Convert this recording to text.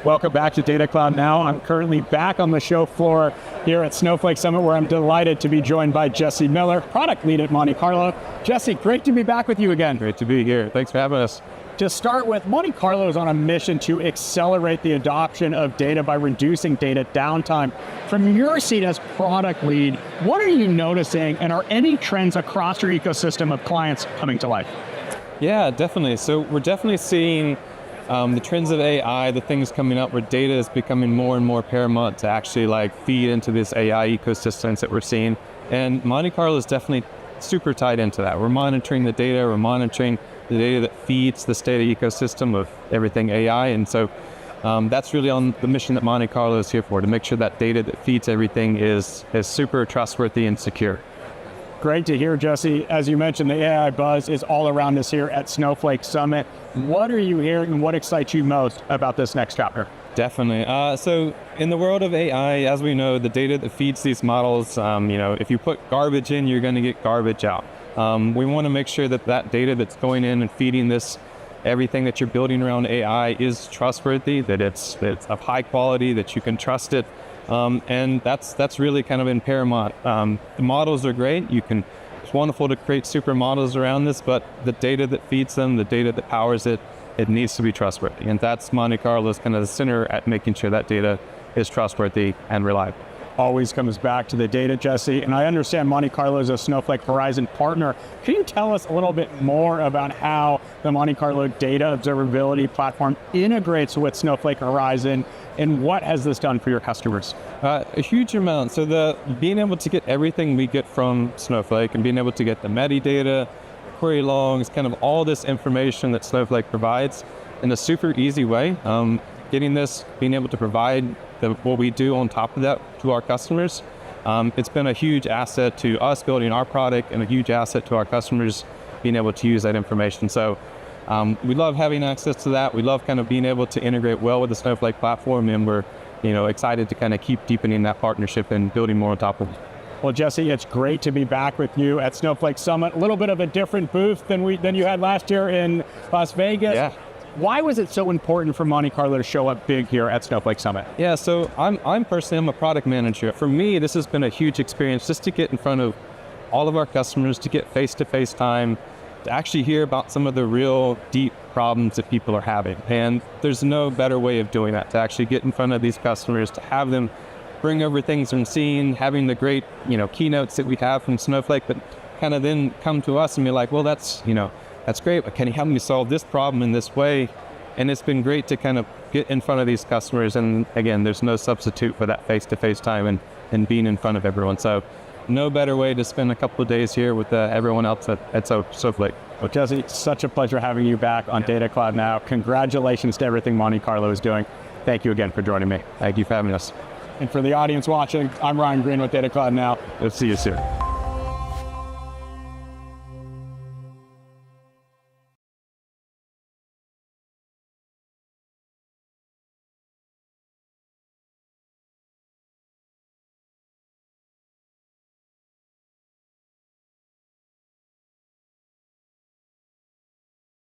Welcome back to Data Cloud Now. I'm currently back on the show floor here at Snowflake Summit, where I'm delighted to be joined by Jesse Miller, Product Lead at Monte Carlo. Jesse, great to be back with you again. Great to be here. Thanks for having us. To start with, Monte Carlo is on a mission to accelerate the adoption of data by reducing data downtime. From your seat as Product Lead, what are you noticing, and are any trends across your ecosystem of clients coming to life? Yeah, definitely. So we're definitely seeing the trends of AI, the things coming up where data is becoming more and more paramount to actually feed into this AI ecosystems that we're seeing. And Monte Carlo is definitely super tied into that. We're monitoring the data, we're monitoring the data that feeds this data ecosystem of everything AI. And so that's really on the mission that Monte Carlo is here for, to make sure that data that feeds everything is super trustworthy and secure. Great to hear, Jesse. As you mentioned, the AI buzz is all around us here at Snowflake Summit. What are you hearing and what excites you most about this next chapter? Definitely. So in the world of AI, as we know, the data that feeds these models, if you put garbage in, you're going to get garbage out. We want to make sure that that data that's going in and feeding this, everything that you're building around AI is trustworthy, that it's of high quality, that you can trust it. And that's really kind of in paramount. The models are great. It's wonderful to create super models around this, but the data that feeds them, the data that powers it, it needs to be trustworthy. And that's Monte Carlo's kind of the center at making sure that data is trustworthy and reliable. Always comes back to the data, Jesse. And I understand Monte Carlo is a Snowflake Horizon partner. Can you tell us a little bit more about how the Monte Carlo data observability platform integrates with Snowflake Horizon, and what has this done for your customers? A huge amount. So being able to get everything we get from Snowflake and being able to get the metadata, query logs, kind of all this information that Snowflake provides in a super easy way. Getting this, being able to provide what we do on top of that to our customers, it's been a huge asset to us building our product and a huge asset to our customers being able to use that information. So we love having access to that. We love kind of being able to integrate well with the Snowflake platform, and we're excited to kind of keep deepening that partnership and building more on top of it. Well, Jesse, it's great to be back with you at Snowflake Summit. A little bit of a different booth than you had last year in Las Vegas. Yeah. Why was it so important for Monte Carlo to show up big here at Snowflake Summit? Yeah, so I'm personally a product manager. For me, this has been a huge experience just to get in front of all of our customers, to get face-to-face time, to actually hear about some of the real deep problems that people are having. And there's no better way of doing that, to actually get in front of these customers, to have them bring over things they're seeing, having the great keynotes that we have from Snowflake, but kind of then come to us and be like, well, that's great, but can you help me solve this problem in this way? And it's been great to kind of get in front of these customers. And again, there's no substitute for that face-to-face time and being in front of everyone. So no better way to spend a couple of days here with everyone else at Snowflake. Well, Jesse, it's such a pleasure having you back on Data Cloud Now. Congratulations to everything Monte Carlo is doing. Thank you again for joining me. Thank you for having us. And for the audience watching, I'm Ryan Green with Data Cloud Now. We'll see you soon.